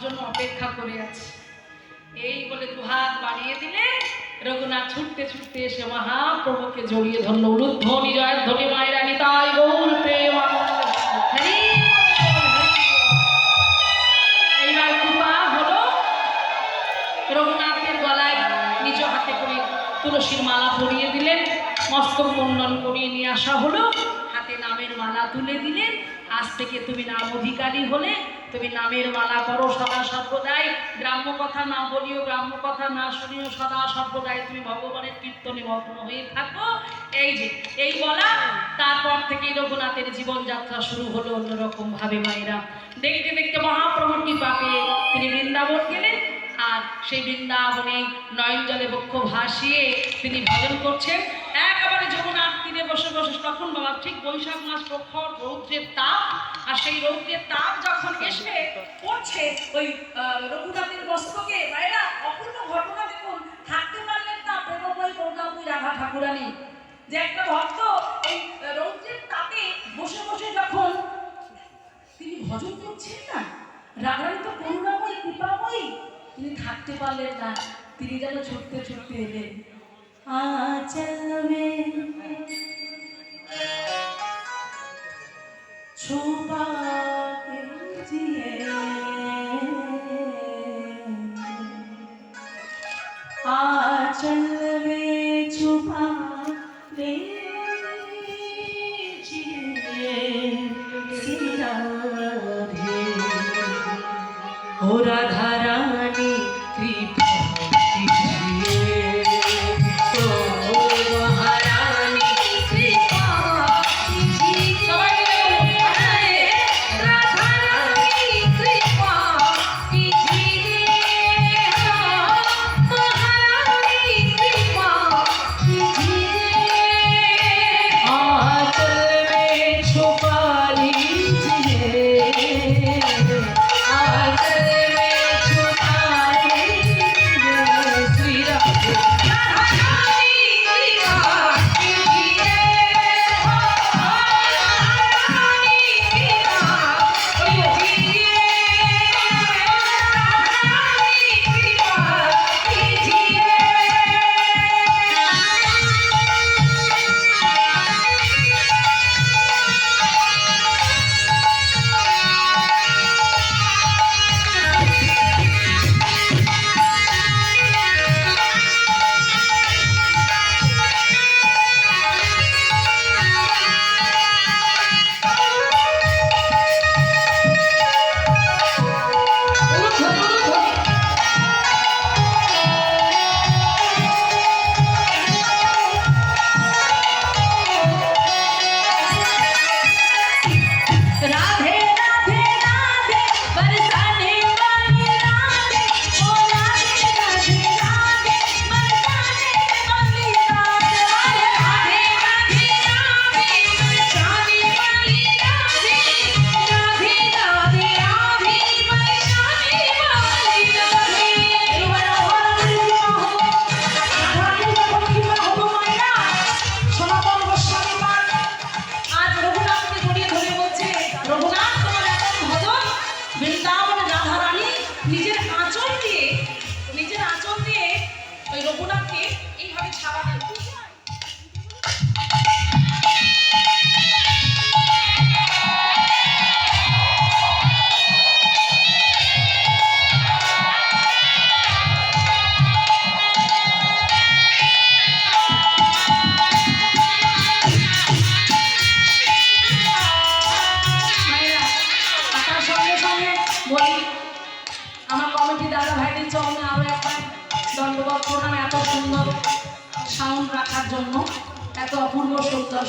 জন্য অপেক্ষা করে আছে। এই বলে দুহাত বাড়িয়ে দিলে রঘুনাথ ছুটতে ছুটতে এসে মহাপ্রভুকে জড়িয়ে ধরল। উলুধ্বনি জয়ধ্বনি মায়েরা নিতাই গৌর প্রেমানন্দ। এইবার কৃপা হলো, রঘুনাথের গলায় নিজ হাতে করে তুলসীর মালা পরিয়ে দিলেন, মস্তক মুন্ডন করিয়ে নিয়ে আসা হলো, হাতে নামের মালা তুলে দিলেন। আজ থেকে তুমি নাম অধিকারী হলে, তুমি নামের মালা করো সদা সর্বদাই, গ্রাম্য কথা না বলিও, গ্রাম্য কথা না শুনিও, সদা সর্বদাই তুমি ভগবানের কীর্তনে মগ্ন হয়ে থাকো। এই যে এই বলা, তারপর থেকে রঘুনাথের জীবনযাত্রা শুরু হলো অন্যরকম ভাবে। মায়েরা দেখতে দেখতে মহাপ্রভুর কৃপাকে তিনি বৃন্দাবন গেলেন, আর সেই বৃন্দাবনে নয়ন জলে বক্ষ ভাসিয়ে তিনি ভজন করছেন। একেবারে যমুনার তীরে বসে বসে, তখন বাবা ঠিক বৈশাখ মাস, প্রখর রৌদ্রের তাপ, আর সেই রৌদ্রের তাপ যখন এসে পড়ছে ওই রঘুনাথের মস্তকে, বাইরা অপূর্ব ঘটনা দেখুন, থাকতে পারলেন না প্রেমময় করুণাময়ী রাধা ঠাকুরানী, যে একটা ভক্ত এই রৌদ্রের তাপে বসে বসে যখন তিনি ভজন করছেন না, রাধারানী তো করুণাময়ী কৃপাময়ী, তিনি থাকতে পারলেন না, তিনি যেন ছুটতে ছুটতে এলেন। আচল में छुपा के जिए, आचल में छुपा के जिए, सिया रे ओ राधा रानी कृपा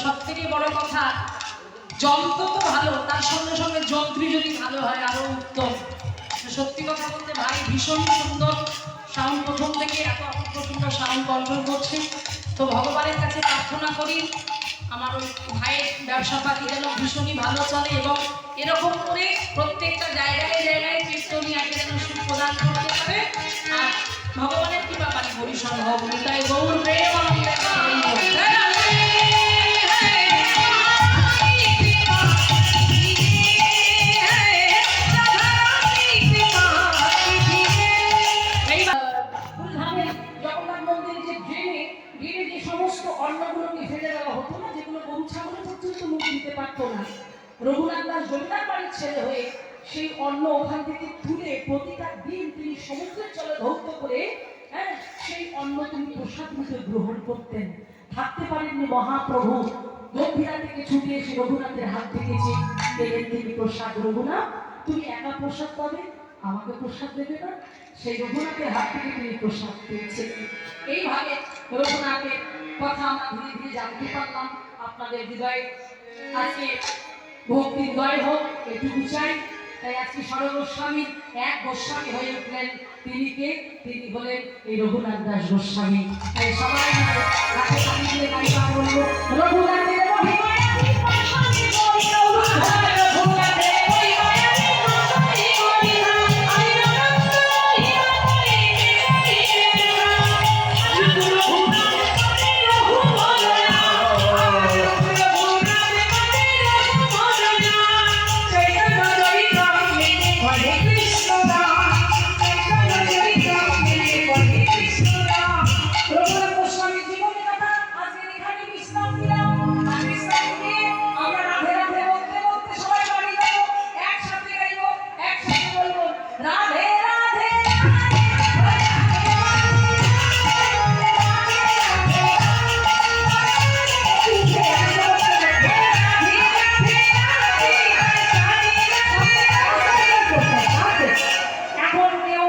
সবথেকে বড় কথা, যন্ত্র তো ভালো, তার সঙ্গে সঙ্গে যন্ত্রী যদি ভালো হয় আরো উত্তম। সত্যি কথা বলতে ভাই ভীষণ সুন্দর সাউন্ড, প্রথম থেকে এত অপূর্ব সুন্দর সাউন্ড কন্ট্রোল করছে। তো ভগবানের কাছে প্রার্থনা করি আমার ওই ভাইয়ের ব্যবসা পাতি যেন ভীষণই ভালো চলে, এবং এরকম করে প্রত্যেকটা জায়গায় জায়গায় কীর্তনিয়াকে যেন সুখ প্রদান করতে পারে। আর ভগবানের কৃপা পানি পরিসর হোক, তাই গৌর প্রেমানন্দে। গিয়ে যে সমস্ত অন্নগুলোকে ফেলে দেওয়া হতো না, যেগুলো গরু ছাগল পর্যন্ত মুখ দিতে পারতো না, রঘুনাথ দাস জমিদার বাড়ির ছেলে হয়ে সেই অন্ন ওখান থেকে তুলে প্রতিটা দিন তিনি সমুদ্রের জলে ধৌত করে, হ্যাঁ, সেই অন্ন তিনি প্রসাদ রূপে গ্রহণ করতেন। থাকতে পারেননি মহাপ্রভু, গম্ভীরা থেকে ছুটে এসে রঘুনাথের হাত থেকে যে পেলেন তিনি প্রসাদ। রঘুনাথ, তুমি একা প্রসাদ পাবে, আমাকে প্রসাদ দেবে না? সেই রঘুনাথের হাত থেকে তিনি প্রসাদ পেয়েছেন। এইভাবে রঘুনাথের কথা আমরা ধীরে ধীরে জানতে পারলাম। আপনাদের হৃদয়ে আজকে ভক্তি হৃদয় হোক, এটুকু চাই। তাই আজকে সর্বস্বামী এক গোস্বামী হয়ে উঠলেন। তিনি কে? তিনি হলেন এই রঘুনাথ দাস গোস্বামী। তাই সবাই মিলে হাতে তালি দিয়ে গাইবা বলবো, রঘুনাথের মহিমায় আমি পাশানি করি, রঘুনাথের মহিমায় আমি পাশানি করি, আমি রঘুনাথ মহিমা করি, আমি রঘুনাথের কাছে রঘু বলো না, আমি রঘুনাথের কাছে রঘু বলো না, চৈতন্য চরিতামৃতে হরে কৃষ্ণ নাম, চৈতন্য চরিতামৃতে হরে কৃষ্ণ নাম। রঘুনাথ গোস্বামীর জীবনী কথা আজকে এখানে বিশ্রাম দিলাম। আর বিশ্রাম নিয়ে আমরা রাধে রাধে বলতে বলতে সবাই বাড়ি যাবো, একসাথে গাইবো, একসাথে বলবো রাধে রাধে এখন কেউ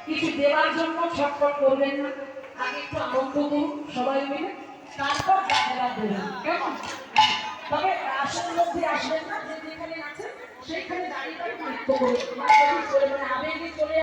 কিছু দেওয়ার জন্য ছটফট করবেন না, আগে একটু আনন্দ করুন সবাই মিলে, তারপর দেওয়া দেবেন, কেমন? তবে আসল মধ্যে আসবেন না, যে যেখানে আছেন সেইখানে দাঁড়িয়ে দাঁড়িয়ে নৃত্য করুন, মানে আবেগে চলে